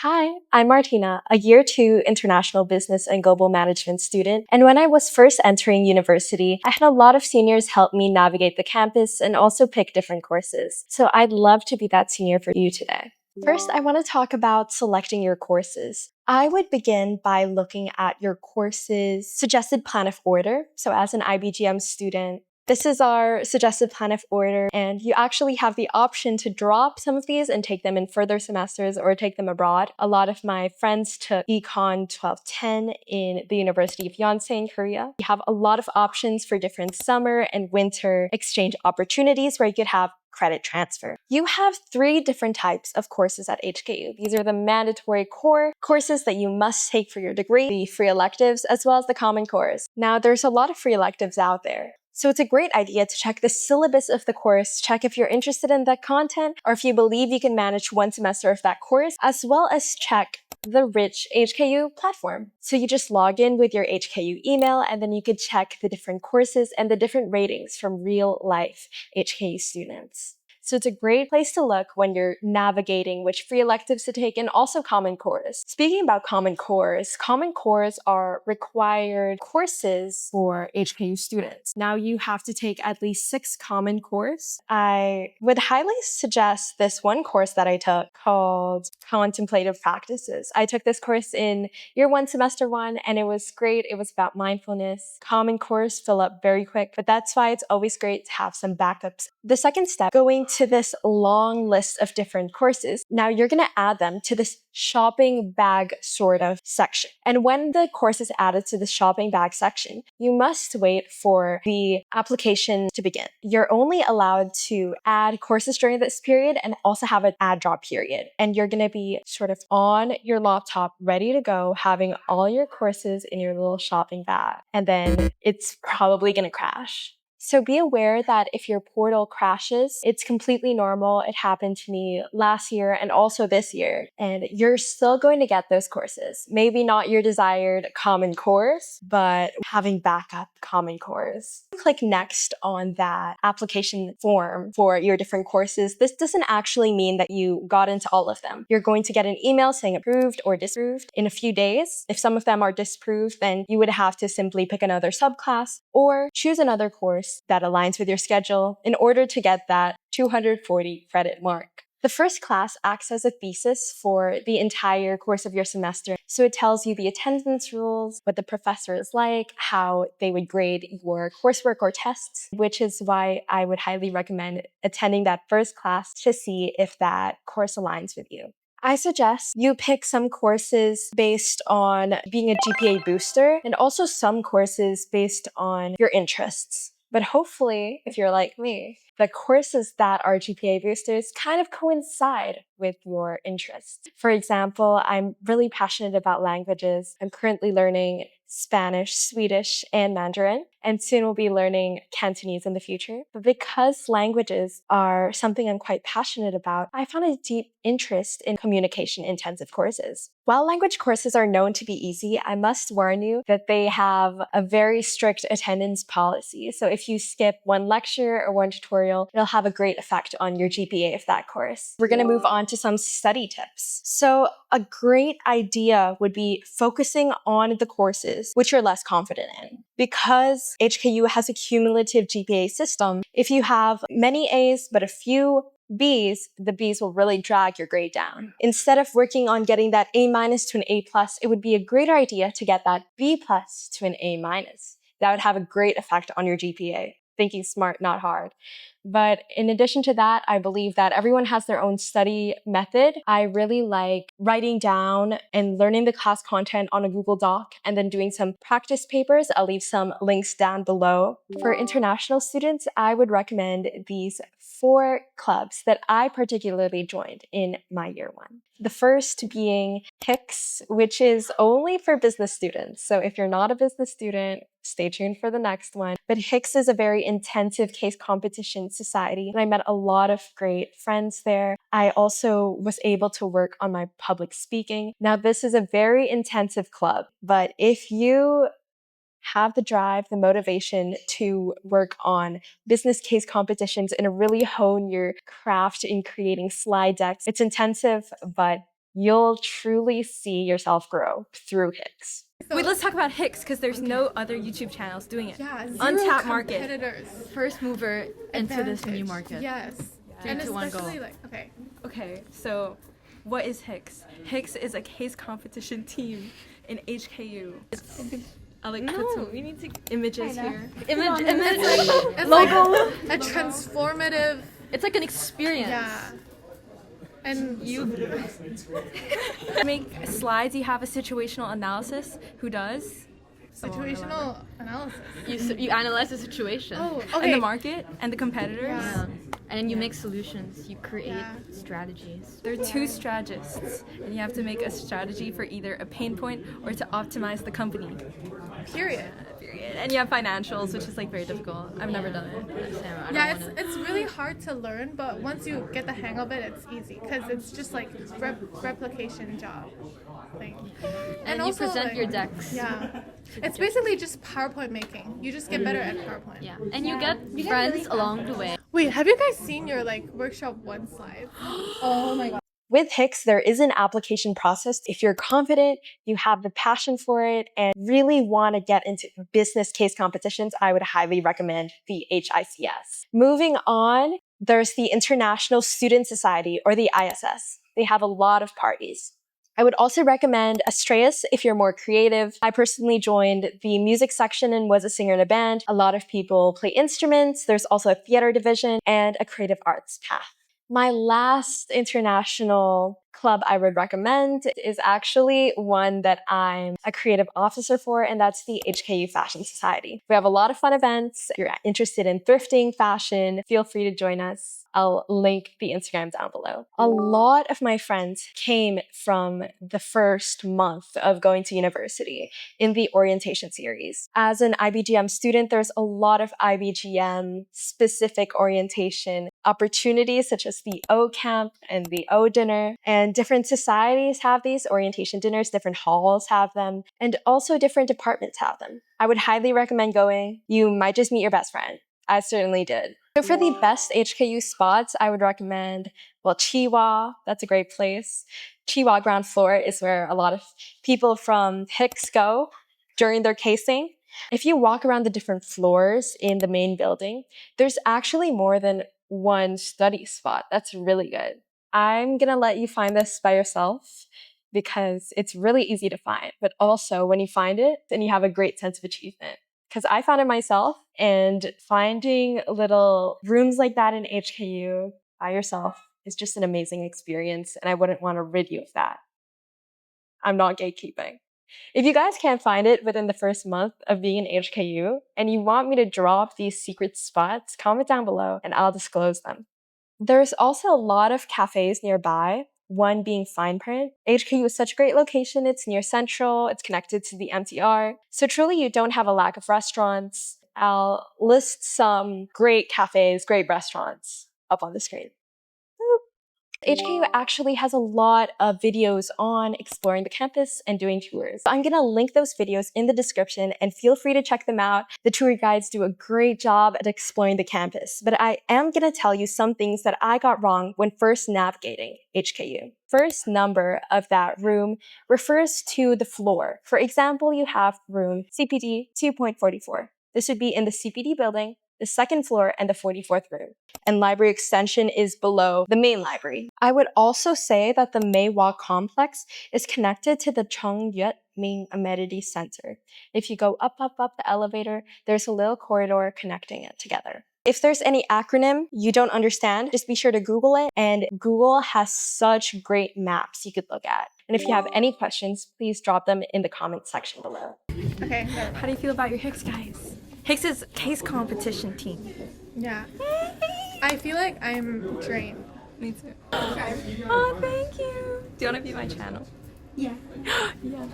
Hi, I'm Martina, a year 2 international business and global management student. And when I was first entering university, I had a lot of seniors help me navigate the campus and also pick different courses. So I'd love to be that senior for you today. First, I want to talk about selecting your courses. I would begin by looking at your course's suggested plan of order. So as an IBGM student, this is our suggested plan of order, and you actually have the option to drop some of these and take them in further semesters or take them abroad. A lot of my friends took Econ 1210 in the University of Yonsei in Korea. You have a lot of options for different summer and winter exchange opportunities where you could have credit transfer. You have 3 different types of courses at HKU. These are the mandatory core courses that you must take for your degree, the free electives, as well as the common cores. Now, there's a lot of free electives out there. So it's a great idea to check the syllabus of the course, check if you're interested in that content, or if you believe you can manage one semester of that course, as well as check the HKU platform. So you just log in with your HKU email, and then you can check the different courses and the different ratings from real life HKU students. So it's a great place to look when you're navigating which free electives to take and also common cores. Speaking about common cores are required courses for HKU students. Now you have to take at least 6 common cores. I would highly suggest this one course that I took called Contemplative Practices. I took this course in year 1, semester 1, and it was great. It was about mindfulness. Common cores fill up very quick, but that's why it's always great to have some backups. The second step, going to this long list of different courses. Now you're going to add them to this shopping bag sort of section. And when the course is added to the shopping bag section, you must wait for the application to begin. You're only allowed to add courses during this period and also have an add drop period. And you're going to be sort of on your laptop, ready to go, having all your courses in your little shopping bag. And then it's probably going to crash. So be aware that if your portal crashes, it's completely normal. It happened to me last year and also this year. And you're still going to get those courses. Maybe not your desired common course, but having backup common cores. Click next on that application form for your different courses. This doesn't actually mean that you got into all of them. You're going to get an email saying approved or disapproved in a few days. If some of them are disapproved, then you would have to simply pick another subclass or choose another course that aligns with your schedule in order to get that 240 credit mark. The first class acts as a thesis for the entire course of your semester. So it tells you the attendance rules, what the professor is like, how they would grade your coursework or tests, which is why I would highly recommend attending that first class to see if that course aligns with you. I suggest you pick some courses based on being a GPA booster and also some courses based on your interests. But hopefully, if you're like me, the courses that are GPA boosters kind of coincide with your interests. For example, I'm really passionate about languages. I'm currently learning Spanish, Swedish, and Mandarin, and soon we'll be learning Cantonese in the future. But because languages are something I'm quite passionate about, I found a deep interest in communication-intensive courses. While language courses are known to be easy, I must warn you that they have a very strict attendance policy. So if you skip one lecture or one tutorial, it'll have a great effect on your GPA of that course. We're going to move on to some study tips. So a great idea would be focusing on the courses which you're less confident in. Because HKU has a cumulative GPA system, if you have many A's but a few B's, the B's will really drag your grade down. Instead of working on getting that A- to an A+, it would be a greater idea to get that B+ to an A-. That would have a great effect on your GPA. Thinking smart, not hard. But in addition to that, I believe that everyone has their own study method. I really like writing down and learning the class content on a Google Doc and then doing some practice papers. I'll leave some links down below. For international students, I would recommend these 4 clubs that I particularly joined in my year 1. The first being HICS, which is only for business students. So if you're not a business student, stay tuned for the next one. But HICS is a very intensive case competition society, and I met a lot of great friends there. I also was able to work on my public speaking. Now, this is a very intensive club, but if you have the drive, the motivation to work on business case competitions and really hone your craft in creating slide decks, it's intensive, but you'll truly see yourself grow through HICS. Wait, let's talk about HICS because there's no other YouTube channels doing it. Yeah, zero Untapped market. competitors. First mover into this new market. Yes. Three, And two, one, go. especially okay. Okay, so what is HICS? HICS is a case competition team in HKU. I like put some we need to images here. It's logo. like a transformative. It's like an experience. Yeah. And You make slides, you have a situational analysis. Who does? situational analysis. You analyze the situation. Oh, And okay. the market and the competitors. Yeah. And then you make solutions. You create Yeah. strategies. There are two strategists, and you have to make a strategy for either a pain point or to optimize the company. Period. Period. And you have financials, which is like very difficult. I've never done it. Yeah, it's really hard to learn, but once you get the hang of it, it's easy because it's just like replication job thing. And you present your decks. Yeah, it's basically just PowerPoint making. You just get better at PowerPoint. Yeah. And you get friends along the way. Wait, have you guys seen your like workshop one slide? Oh my god. With HICS, there is an application process. If you're confident, you have the passion for it, and really want to get into business case competitions, I would highly recommend the HICS. Moving on, there's the International Student Society, or the ISS. They have a lot of parties. I would also recommend Astreas if you're more creative. I personally joined the music section and was a singer in a band. A lot of people play instruments. There's also a theater division and a creative arts path. My last international club I would recommend is actually one that I'm a creative officer for, and that's the HKU Fashion Society. We have a lot of fun events. If you're interested in thrifting, fashion, feel free to join us. I'll link the Instagram down below. A lot of my friends came from the first month of going to university in the orientation series. As an IBGM student, there's a lot of IBGM specific orientation opportunities such as the O Camp and the O Dinner. And different societies have these orientation dinners, different halls have them, and also different departments have them. I would highly recommend going. You might just meet your best friend. I certainly did. So for the best HKU spots, I would recommend, Chiwa. That's a great place. Chiwa ground floor is where a lot of people from HICS go during their casing. If you walk around the different floors in the main building, there's actually more than one study spot. That's really good. I'm gonna let you find this by yourself because it's really easy to find, but also when you find it, then you have a great sense of achievement. Because I found it myself, and finding little rooms like that in HKU by yourself is just an amazing experience, and I wouldn't want to rid you of that. I'm not gatekeeping. If you guys can't find it within the first month of being in HKU, and you want me to drop these secret spots, comment down below and I'll disclose them. There's also a lot of cafes nearby, one being Fine Print. HKU is such a great location. It's near Central. It's connected to the MTR. So truly, you don't have a lack of restaurants. I'll list some great cafes, great restaurants up on the screen. HKU actually has a lot of videos on exploring the campus and doing tours. I'm gonna link those videos in the description and feel free to check them out. The tour guides do a great job at exploring the campus, but I am gonna tell you some things that I got wrong when first navigating HKU. First number of that room refers to the floor. For example, you have room CPD 2.44. This would be in the CPD building, the second floor, and the 44th room. And library extension is below the main library. I would also say that the Meiwa complex is connected to the Chongyuet main amenity center. If you go up the elevator, there's a little corridor connecting it together. If there's any acronym you don't understand, just be sure to Google it. And Google has such great maps you could look at. And if you have any questions, please drop them in the comment section below. Okay. How do you feel about your HICS, guys? HICS is case competition team. Yeah. I feel like I'm drained. Me too. Oh, thank you. Do you want to be my channel? Yeah. Yeah.